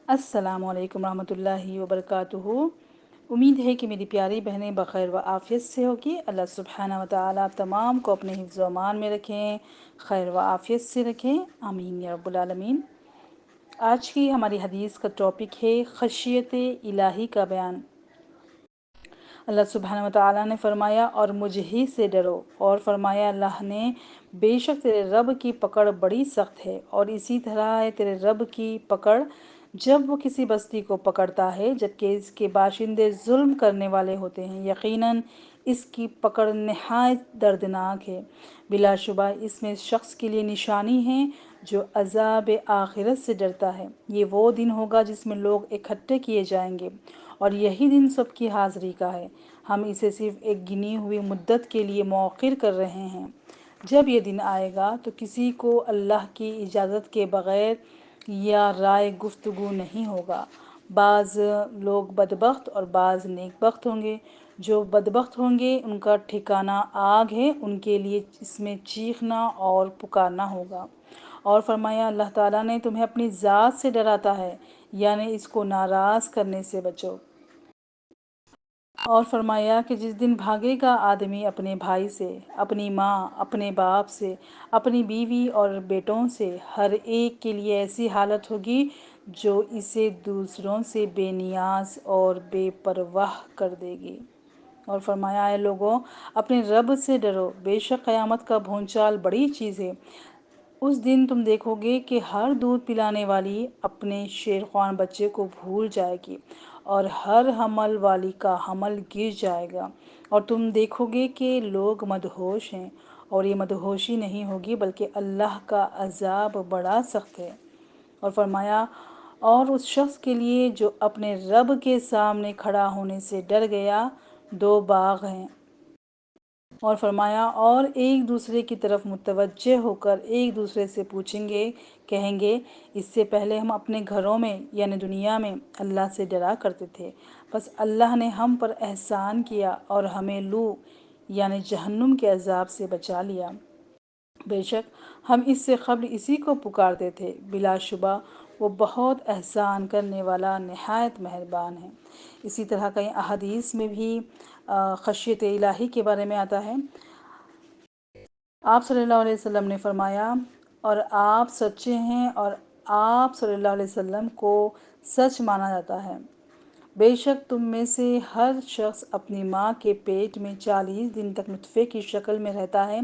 अस्सलाम वालेकुम रहमतुल्लाहि वबरकातुहू। उम्मीद है कि मेरी प्यारी बहनें बखैर व आफ़ियत से होगी। अल्लाह सुब्हानहू व तआला आप तमाम को अपने हिफ्ज़ व अमान में रखें, खैर व आफ़ियत से रखें, आमीन या रब्बुल आलमीन। आज की हमारी हदीस का टॉपिक है खशियत इलाही का बयान। अल्लाह सुब्हानहू व तआला ने फरमाया और मुझे ही से डरो, और फरमाया अल्लाह ने बेशक तेरे रब की पकड़ बड़ी सख्त है। और इसी तरह है तेरे रब की पकड़ जब वो किसी बस्ती को पकड़ता है जबकि इसके बाशिंदे जुल्म करने वाले होते हैं। यकीनन इसकी पकड़ नहायत दर्दनाक है। बिलाशुबा इसमें इस शख्स के लिए निशानी है जो अज़ाब आखिरत से डरता है। ये वो दिन होगा जिसमें लोग इकट्ठे किए जाएंगे और यही दिन सबकी हाज़िरी का है। हम इसे सिर्फ एक गिनी हुई मुद्दत के लिए मौखिर कर रहे हैं। जब ये दिन आएगा तो किसी को अल्लाह की इजाज़त के बग़ैर या राय गुफ्तगू नहीं होगा। बाज़ लोग बदबख्त और बाज़ नेकबख्त होंगे। जो बदबख्त होंगे उनका ठिकाना आग है, उनके लिए इसमें चीखना और पुकारना होगा। और फरमाया अल्लाह ताला ने तुम्हें अपनी ज़ात से डराता है, यानी इसको नाराज़ करने से बचो। और फरमाया कि जिस दिन भागेगा आदमी अपने भाई से, अपनी माँ, अपने बाप से, अपनी बीवी और बेटों से, हर एक के लिए ऐसी हालत होगी जो इसे दूसरों से बेनियाज और बेपरवाह कर देगी। और फरमाया है लोगों, अपने रब से डरो, बेशक क़यामत का भूचाल बड़ी चीज़ है। उस दिन तुम देखोगे कि हर दूध पिलाने वाली अपने शेरख्वान बच्चे को भूल जाएगी और हर हमल वाली का हमल गिर जाएगा। और तुम देखोगे कि लोग मदहोश हैं, और ये मदहोशी नहीं होगी बल्कि अल्लाह का अजाब बड़ा सख्त है। और फरमाया और उस शख्स के लिए जो अपने रब के सामने खड़ा होने से डर गया, दो बाग हैं। और फरमाया और एक दूसरे की तरफ मुतवज्जे होकर एक दूसरे से पूछेंगे, कहेंगे इससे पहले हम अपने घरों में यानी दुनिया में अल्लाह से डरा करते थे, बस अल्लाह ने हम पर एहसान किया और हमें लू यानी जहन्नुम के अजाब से बचा लिया। बेशक हम इससे क़ब्ल इसी को पुकारते थे, बिलाशुबा वो बहुत एहसान करने वाला नहायत मेहरबान है। इसी तरह कई अहादीस में भी खशियत इलाही के बारे में आता है। आप सल्लल्लाहु अलैहि वसल्लम ने फरमाया और आप सच्चे हैं और आप सल्लल्लाहु अलैहि वसल्लम को सच माना जाता है। बेशक तुम में से हर शख्स अपनी माँ के पेट में 40 दिन तक नुत्फ़े की शक्ल में रहता है,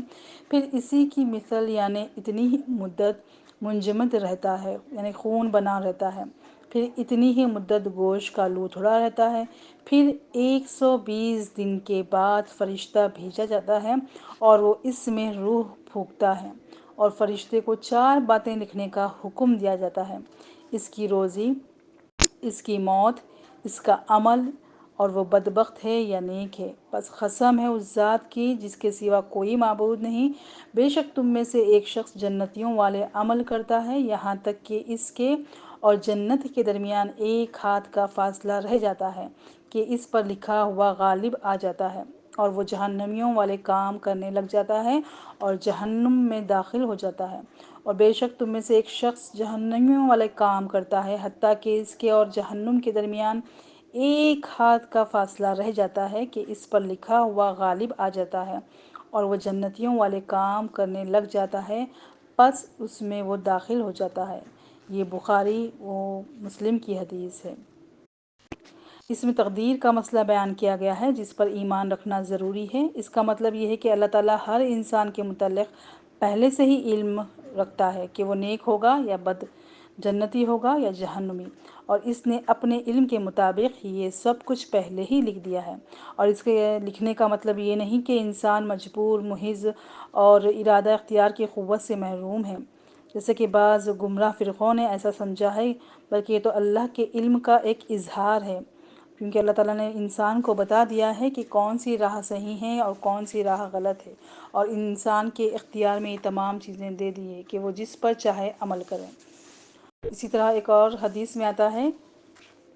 फिर इसी की मिसल यानी इतनी ही मुद्दत मुंजमद रहता है यानी खून बना रहता है, फिर इतनी ही मुद्दत गोश्त का लूथड़ा रहता है, फिर 120 दिन के बाद फरिश्ता भेजा जाता है और वो इसमें रूह फूंकता है और फरिश्ते को 4 बातें लिखने का हुक्म दिया जाता है, इसकी रोज़ी, इसकी मौत, इसका अमल, और वो बदबख्त है या नेक है। बस कसम है उस ज़ात की जिसके सिवा कोई माबूद नहीं, बेशक तुम में से एक शख्स जन्नतियों वाले अमल करता है यहाँ तक कि इसके और जन्नत के दरमियान एक हाथ का फासला रह जाता है कि इस पर लिखा हुआ गालिब आ जाता है, और वो जहन्नमियों वाले काम करने लग जाता है और जहन्नुम में दाखिल हो जाता है। और बेशक तुम में से एक शख्स जहन्नमियों वाले काम करता है हत्ता कि इसके और जहन्नुम के दरमियान एक हाथ का फासला रह जाता है कि इस पर लिखा हुआ गालिब आ जाता है और वह जन्नतियों वाले काम करने लग जाता है, बस उसमें वो दाखिल हो जाता है। ये बुखारी व मुस्लिम की हदीस है। इसमें तकदीर का मसला बयान किया गया है जिस पर ईमान रखना ज़रूरी है। इसका मतलब ये है कि अल्लाह ताला हर इंसान के मुतल्लिक़ पहले से ही इल्म रखता है कि वो नेक होगा या बद, जन्नती होगा या जहन्नुमी, और इसने अपने इल्म के मुताबिक ये सब कुछ पहले ही लिख दिया है। और इसके लिखने का मतलब ये नहीं कि इंसान मजबूर, मुहिज़ और इरादा इख्तियार की क़ुव्वत से महरूम है, जैसे कि बाज़ गुमराह फ़िरक़ों ने ऐसा समझा है, बल्कि ये तो अल्लाह के इल्म का एक इजहार है, क्योंकि अल्लाह ताला ने इंसान को बता दिया है कि कौन सी राह सही है और कौन सी राह गलत है, और इंसान के इख्तियार में ये तमाम चीज़ें दे दी है कि वो जिस पर चाहे अमल करें। इसी तरह एक और हदीस में आता है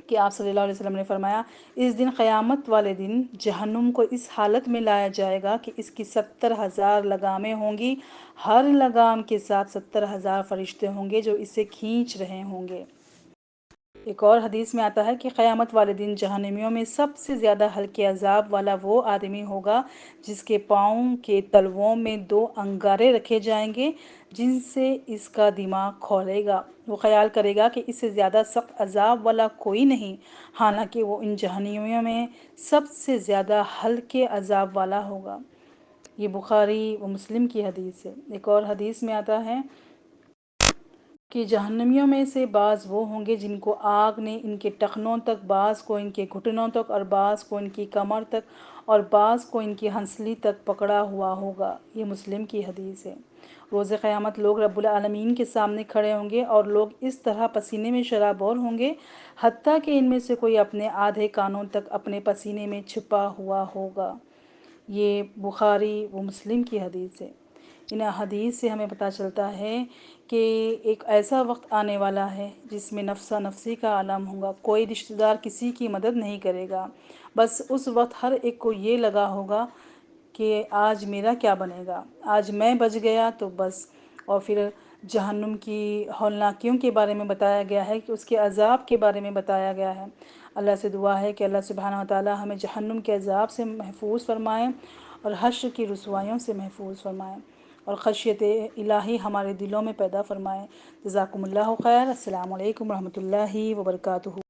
कि आप सल्लल्लाहु अलैहि वसल्लम ने फरमाया, इस दिन क़यामत वाले दिन जहन्नुम को इस हालत में लाया जाएगा कि इसकी 70,000 लगामें होंगी, हर लगाम के साथ 70,000 फरिश्ते होंगे जो इसे खींच रहे होंगे। ایک اور حدیث میں آتا ہے کہ قیامت والے دن جہنمیوں میں سب سے زیادہ ہلکے عذاب والا وہ آدمی ہوگا جس کے پاؤں کے تلووں میں 2 انگارے رکھے جائیں گے، جن سے اس کا دماغ کھولے گا۔ وہ خیال کرے گا کہ اس سے زیادہ سخت عذاب والا کوئی نہیں، حالانکہ وہ ان جہنمیوں میں سب سے زیادہ ہلکے عذاب والا ہوگا۔ یہ بخاری و مسلم کی حدیث ہے۔ ایک اور حدیث میں آتا ہے کہ جہنمیوں میں سے بعض وہ ہوں گے جن کو آگ نے ان کے ٹخنوں تک، بعض کو ان کے گھٹنوں تک، اور بعض کو ان کی کمر تک، اور بعض کو ان کی ہنسلی تک پکڑا ہوا ہوگا۔ یہ مسلم کی حدیث ہے۔ روز قیامت لوگ رب العالمین کے سامنے کھڑے ہوں گے اور لوگ اس طرح پسینے میں شرابور ہوں گے، حتیٰ کہ ان میں سے کوئی اپنے آدھے کانوں تک اپنے پسینے میں چھپا ہوا ہوگا۔ یہ بخاری و مسلم کی حدیث ہے۔ ان حدیث سے ہمیں پتہ چلتا ہے کہ ایک ایسا وقت آنے والا ہے جس میں نفسا نفسی کا عالم ہوگا، کوئی رشتہ دار کسی کی مدد نہیں کرے گا، بس اس وقت ہر ایک کو یہ لگا ہوگا کہ آج میرا کیا بنے گا، آج میں بچ گیا تو بس۔ اور پھر جہنم کی ہولناکیوں کے بارے میں بتایا گیا ہے کہ اس کے عذاب کے بارے میں بتایا گیا ہے۔ اللہ سے دعا ہے کہ اللہ سبحانہ وتعالی ہمیں جہنم کے عذاب سے محفوظ فرمائے اور حشر کی رسوائیوں سے محفوظ فرمائے، اور خشیت الہی ہمارے دلوں میں پیدا فرمائے۔ جزاکم اللہ خیر۔ السلام علیکم ورحمۃ اللہ وبرکاتہ۔